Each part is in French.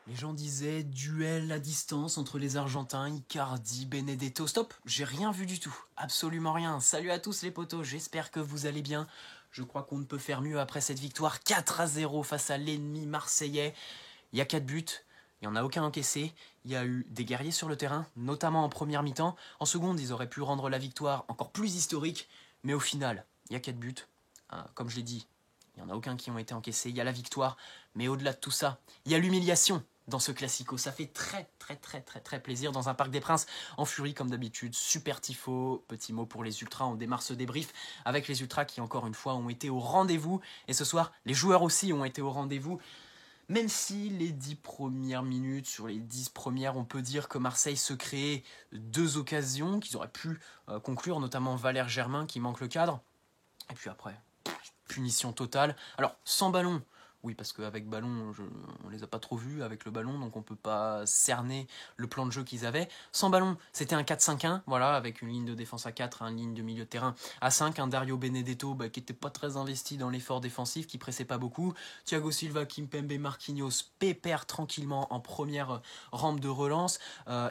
Les gens disaient duel à distance entre les Argentins, Icardi, Benedetto. Stop, j'ai rien vu du tout. Absolument rien. Salut à tous les potos, j'espère que vous allez bien. Je crois qu'on ne peut faire mieux après cette victoire 4-0 face à l'ennemi marseillais. Il y a 4 buts, il n'y en a aucun encaissé. Il y a eu des guerriers sur le terrain, notamment en première mi-temps. En seconde, ils auraient pu rendre la victoire encore plus historique. Mais au final, il y a 4 buts. Comme je l'ai dit, il n'y en a aucun qui ont été encaissés. Il y a la victoire. Mais au-delà de tout ça, il y a l'humiliation dans ce classico. Ça fait très plaisir dans un Parc des Princes en furie comme d'habitude. Super tifo, petit mot pour les ultras, on démarre ce débrief avec les ultras qui encore une fois ont été au rendez-vous. Et ce soir, les joueurs aussi ont été au rendez-vous. Même si les 10 premières minutes, sur les 10 premières, on peut dire que Marseille se créait 2 occasions qu'ils auraient pu conclure, notamment Valère Germain qui manque le cadre. Et puis après, punition totale. Alors, sans ballon, oui, parce qu'avec ballon, on les a pas trop vus avec le ballon, donc on peut pas cerner le plan de jeu qu'ils avaient. Sans ballon, c'était un 4-5-1, voilà, avec une ligne de défense à 4, une ligne de milieu de terrain à 5, un Dario Benedetto qui était pas très investi dans l'effort défensif, qui pressait pas beaucoup. Thiago Silva, Kimpembe, Marquinhos, pépère tranquillement en première rampe de relance.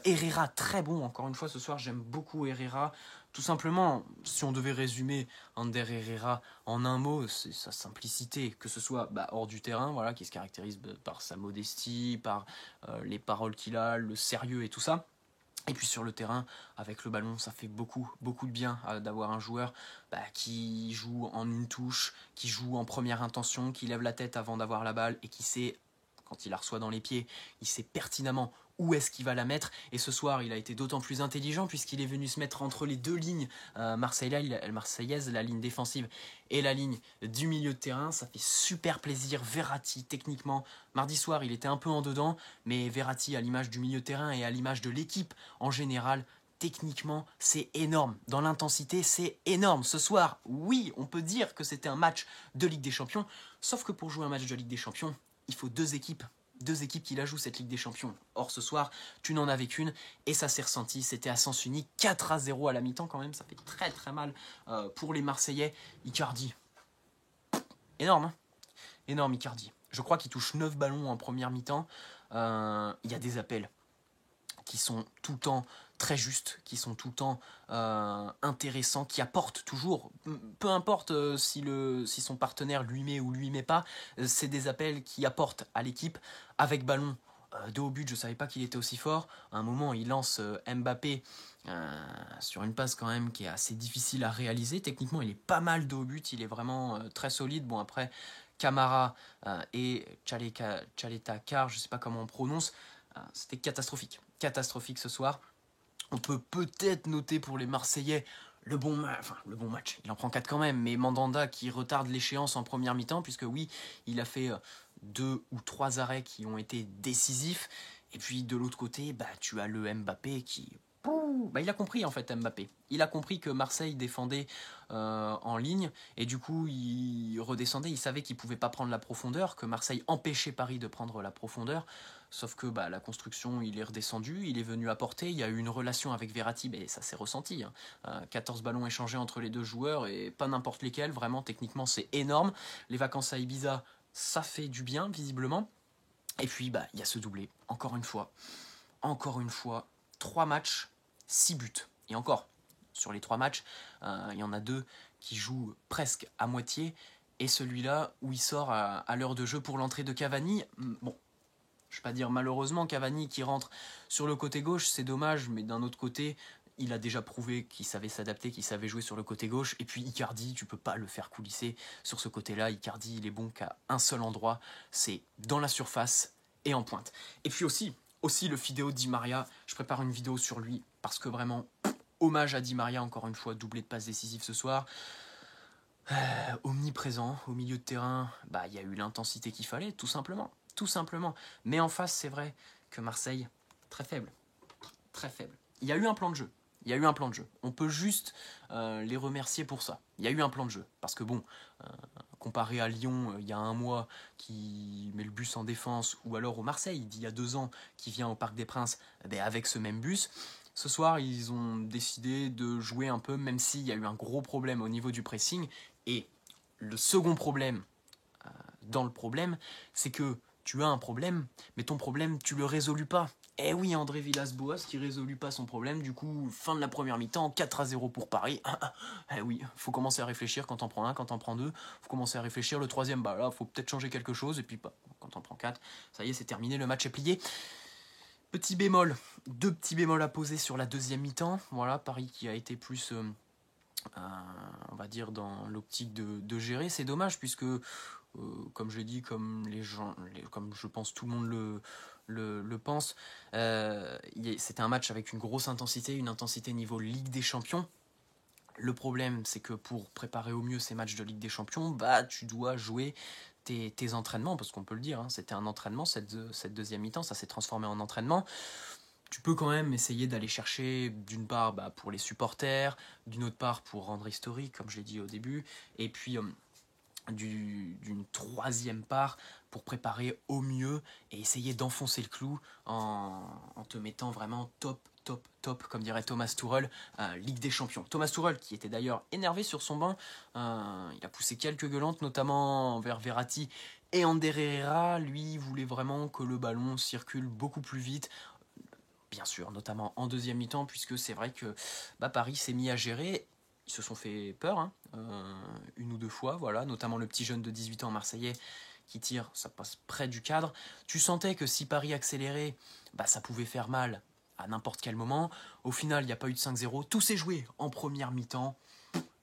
Herrera, très bon, encore une fois, ce soir, j'aime beaucoup Herrera. Tout simplement, si on devait résumer Ander Herrera en un mot, c'est sa simplicité, que ce soit hors du terrain, voilà, qui se caractérise par sa modestie, par les paroles qu'il a, le sérieux et tout ça. Et puis sur le terrain, avec le ballon, ça fait beaucoup de bien d'avoir un joueur qui joue en une touche, qui joue en première intention, qui lève la tête avant d'avoir la balle et qui sait, quand il la reçoit dans les pieds, il sait pertinemment où est-ce qu'il va la mettre. Et ce soir, il a été d'autant plus intelligent puisqu'il est venu se mettre entre les deux lignes marseillaise, la ligne défensive et la ligne du milieu de terrain. Ça fait super plaisir. Verratti, techniquement, mardi soir, il était un peu en dedans, mais Verratti, à l'image du milieu de terrain et à l'image de l'équipe en général, techniquement, c'est énorme. Dans l'intensité, c'est énorme. Ce soir, oui, on peut dire que c'était un match de Ligue des Champions, sauf que pour jouer un match de Ligue des Champions, il faut deux équipes qui la jouent cette Ligue des Champions. Or ce soir, tu n'en avais qu'une et ça s'est ressenti. C'était à sens unique, 4-0 à la mi-temps quand même. Ça fait très mal pour les Marseillais. Icardi, énorme, hein, énorme Icardi. Je crois qu'il touche 9 ballons en première mi-temps. Il y a des appels qui sont tout le temps très justes, qui sont tout le temps intéressants, qui apportent toujours, peu importe si son partenaire lui met ou lui met pas, c'est des appels qui apportent à l'équipe avec ballon. De haut but, je savais pas qu'il était aussi fort. À un moment, il lance Mbappé sur une passe quand même qui est assez difficile à réaliser. Techniquement, il est pas mal de haut but, il est vraiment très solide. Bon après, Camara et Chaleta Car, je sais pas comment on prononce, c'était catastrophique ce soir. On peut peut-être noter pour les Marseillais le bon match, il en prend 4 quand même, mais Mandanda qui retarde l'échéance en première mi-temps, puisque oui, il a fait 2 ou 3 arrêts qui ont été décisifs, et puis de l'autre côté, tu as le Mbappé qui... il a compris en fait Mbappé. Il a compris que Marseille défendait en ligne et du coup il redescendait. Il savait qu'il pouvait pas prendre la profondeur, que Marseille empêchait Paris de prendre la profondeur. Sauf que la construction, il est redescendu, il est venu apporter. Il y a eu une relation avec Verratti, mais ça s'est ressenti. 14 ballons échangés entre les deux joueurs et pas n'importe lesquels. Vraiment, techniquement, c'est énorme. Les vacances à Ibiza, ça fait du bien visiblement. Et puis il y a ce doublé. Encore une fois, 3 matchs, 6 buts. Et encore, sur les 3 matchs, il y en a 2 qui jouent presque à moitié. Et celui-là, où il sort à l'heure de jeu pour l'entrée de Cavani, bon, je ne vais pas dire malheureusement, Cavani qui rentre sur le côté gauche, c'est dommage, mais d'un autre côté, il a déjà prouvé qu'il savait s'adapter, qu'il savait jouer sur le côté gauche. Et puis Icardi, tu peux pas le faire coulisser sur ce côté-là. Icardi, il est bon qu'à un seul endroit, c'est dans la surface et en pointe. Et puis aussi le vidéo Di Maria, je prépare une vidéo sur lui parce que vraiment, hommage à Di Maria, encore une fois, doublé de passes décisives ce soir. Omniprésent, au milieu de terrain, il y a eu l'intensité qu'il fallait, tout simplement. Tout simplement. Mais en face, c'est vrai que Marseille, très faible. Très faible. Il y a eu un plan de jeu. On peut juste les remercier pour ça. Il y a eu un plan de jeu. Parce que comparé à Lyon il y a un mois qui met le bus en défense, ou alors au Marseille d'il y a 2 ans qui vient au Parc des Princes avec ce même bus, ce soir ils ont décidé de jouer un peu, même s'il y a eu un gros problème au niveau du pressing. Et le second problème dans le problème, c'est que tu as un problème, mais ton problème, tu le résolus pas. Eh oui, André Villas-Boas qui résolut pas son problème, du coup, fin de la première mi-temps, 4-0 pour Paris. Eh oui, faut commencer à réfléchir quand t'en prends un, quand t'en prends deux, faut commencer à réfléchir. Le troisième, bah là, faut peut-être changer quelque chose, et puis bah, quand t'en prends quatre, ça y est, c'est terminé, le match est plié. Petit bémol, deux petits bémols à poser sur la deuxième mi-temps. Voilà, Paris qui a été plus, on va dire, dans l'optique de gérer. C'est dommage, puisque comme je l'ai dit, comme les gens, comme je pense tout le monde le pense, c'était un match avec une grosse intensité, une intensité niveau Ligue des Champions. Le problème, c'est que pour préparer au mieux ces matchs de Ligue des Champions, bah tu dois jouer tes entraînements, parce qu'on peut le dire, hein, c'était un entraînement, cette deuxième mi-temps, ça s'est transformé en entraînement. Tu peux quand même essayer d'aller chercher, d'une part bah, pour les supporters, d'une autre part pour rendre historique, comme je l'ai dit au début, et puis d'une troisième part pour préparer au mieux et essayer d'enfoncer le clou en te mettant vraiment top, comme dirait Thomas Tuchel, Ligue des Champions. Thomas Tuchel qui était d'ailleurs énervé sur son banc, il a poussé quelques gueulantes, notamment envers Verratti et Ander Herrera. Lui voulait vraiment que le ballon circule beaucoup plus vite, bien sûr, notamment en deuxième mi-temps, puisque c'est vrai que bah, Paris s'est mis à gérer. Ils se sont fait peur, hein, une ou deux fois, voilà, notamment le petit jeune de 18 ans marseillais qui tire, ça passe près du cadre. Tu sentais que si Paris accélérait, bah, ça pouvait faire mal à n'importe quel moment. Au final, il n'y a pas eu de 5-0. Tout s'est joué en première mi-temps.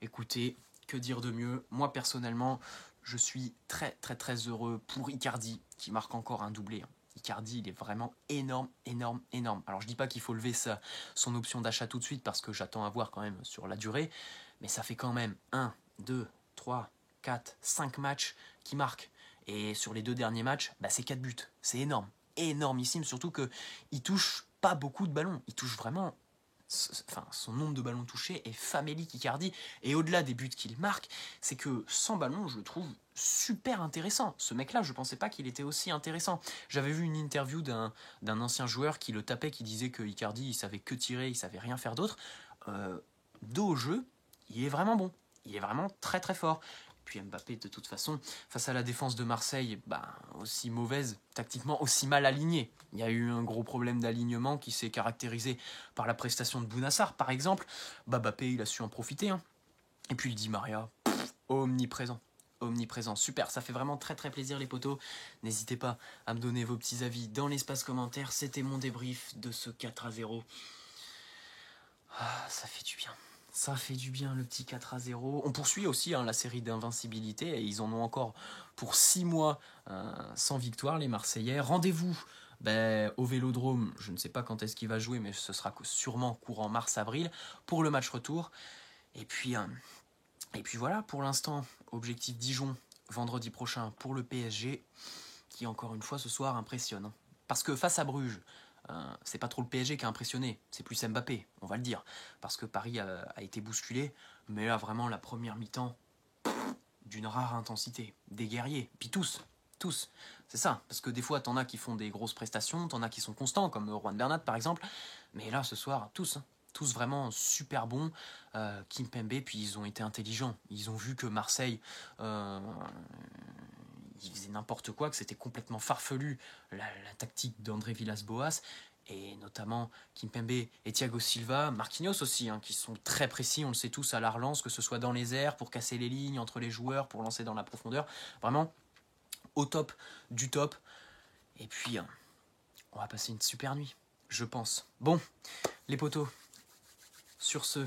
Écoutez, que dire de mieux? Moi, personnellement, je suis très heureux pour Icardi, qui marque encore un doublé. Icardi, il est vraiment énorme. Alors, je dis pas qu'il faut lever son option d'achat tout de suite, parce que j'attends à voir quand même sur la durée. Mais ça fait quand même 1, 2, 3, 4, 5 matchs qui marquent. Et sur les deux derniers matchs, bah, c'est 4 buts. C'est énorme. Énormissime, surtout qu'il touche pas beaucoup de ballons. Il touche vraiment... Enfin, son nombre de ballons touchés est famélique, Icardi. Et au-delà des buts qu'il marque, c'est que sans ballon, je le trouve super intéressant. Ce mec-là, je pensais pas qu'il était aussi intéressant. J'avais vu une interview d'un ancien joueur qui le tapait, qui disait que Icardi, il savait que tirer, il savait rien faire d'autre. Dos au jeu, il est vraiment bon. Il est vraiment très fort. Puis Mbappé, de toute façon, face à la défense de Marseille, bah, aussi mauvaise, tactiquement aussi mal alignée. Il y a eu un gros problème d'alignement qui s'est caractérisé par la prestation de Bounassar, par exemple. Bah, Mbappé, il a su en profiter. Hein. Et puis le Di Maria, omniprésent. Omniprésent, super, ça fait vraiment très plaisir les potos. N'hésitez pas à me donner vos petits avis dans l'espace commentaire. C'était mon débrief de ce 4-0. Ah, ça fait du bien. Ça fait du bien le petit 4-0. On poursuit aussi hein, la série d'invincibilité et ils en ont encore pour 6 mois sans victoire les Marseillais. Rendez-vous au Vélodrome, je ne sais pas quand est-ce qu'il va jouer mais ce sera sûrement courant mars-avril pour le match retour. Et puis voilà pour l'instant, objectif Dijon vendredi prochain pour le PSG qui encore une fois ce soir impressionne. Parce que face à Bruges, c'est pas trop le PSG qui a impressionné, c'est plus Mbappé, on va le dire. Parce que Paris a été bousculé, mais là vraiment la première mi-temps, d'une rare intensité. Des guerriers, puis tous. C'est ça, parce que des fois t'en as qui font des grosses prestations, t'en as qui sont constants, comme Juan Bernat par exemple, mais là ce soir, tous. Tous vraiment super bons. Kimpembe, puis ils ont été intelligents. Ils ont vu que Marseille... il faisait n'importe quoi, que c'était complètement farfelu la tactique d'André Villas-Boas, et notamment Kimpembe et Thiago Silva, Marquinhos aussi, hein, qui sont très précis, on le sait tous, à la relance, que ce soit dans les airs, pour casser les lignes entre les joueurs, pour lancer dans la profondeur, vraiment au top du top. Et puis, on va passer une super nuit, je pense. Bon, les potos, sur ce,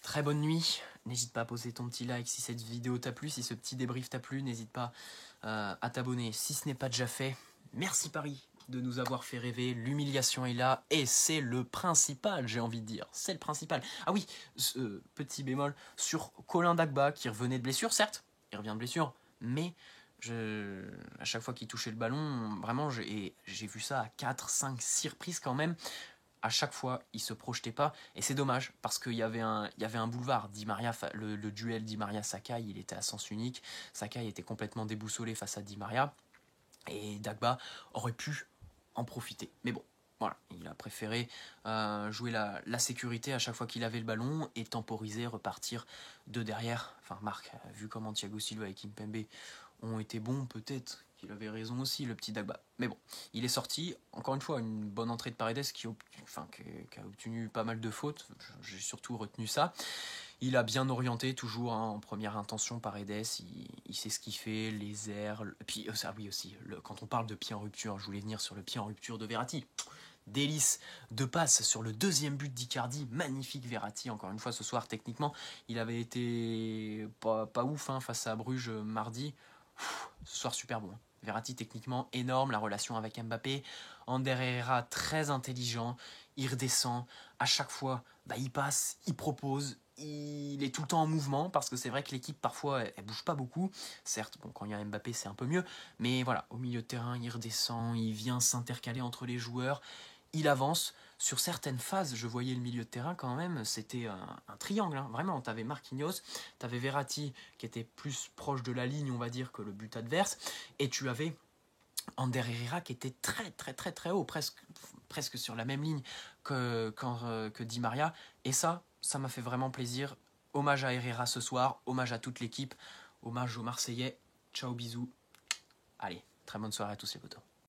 très bonne nuit. N'hésite pas à poser ton petit like si cette vidéo t'a plu, si ce petit débrief t'a plu. N'hésite pas à t'abonner si ce n'est pas déjà fait. Merci Paris de nous avoir fait rêver. L'humiliation est là et c'est le principal, j'ai envie de dire. C'est le principal. Ah oui, petit bémol sur Colin Dagba qui revenait de blessure, certes. Il revient de blessure, mais à chaque fois qu'il touchait le ballon, vraiment, j'ai vu ça à 4, 5, 6 reprises quand même. À chaque fois, il se projetait pas. Et c'est dommage, parce qu'il y avait un boulevard. Di Maria, le duel Di Maria-Sakai, il était à sens unique. Sakai était complètement déboussolé face à Di Maria. Et Dagba aurait pu en profiter. Mais bon, voilà, il a préféré jouer la sécurité à chaque fois qu'il avait le ballon et temporiser, repartir de derrière. Enfin, Marc, vu comment Thiago Silva et Kimpembe ont été bons, peut-être qu'il avait raison aussi, le petit Dagba. Mais bon, il est sorti. Encore une fois, une bonne entrée de Paredes qui a obtenu pas mal de fautes. J'ai surtout retenu ça. Il a bien orienté, toujours en première intention, Paredes. Il sait ce qu'il fait, les airs. Et puis, oui aussi, quand on parle de pied en rupture, je voulais venir sur le pied en rupture de Verratti. Délice de passe sur le deuxième but d'Icardi, magnifique Verratti, encore une fois ce soir techniquement, il avait été pas ouf face à Bruges mardi, ce soir super bon. Verratti techniquement énorme, la relation avec Mbappé, Ander Herrera très intelligent, il redescend, à chaque fois il passe, il propose, il est tout le temps en mouvement, parce que c'est vrai que l'équipe parfois elle bouge pas beaucoup, certes quand il y a Mbappé c'est un peu mieux, mais voilà, au milieu de terrain il redescend, il vient s'intercaler entre les joueurs, il avance. Sur certaines phases, je voyais le milieu de terrain quand même, c'était un triangle, hein. Vraiment. Tu avais Marquinhos, tu avais Verratti qui était plus proche de la ligne, on va dire, que le but adverse, et tu avais Ander Herrera qui était très très très très haut, presque sur la même ligne que Di Maria, et ça m'a fait vraiment plaisir. Hommage à Herrera ce soir, hommage à toute l'équipe, hommage aux Marseillais. Ciao, bisous. Allez, très bonne soirée à tous les potos.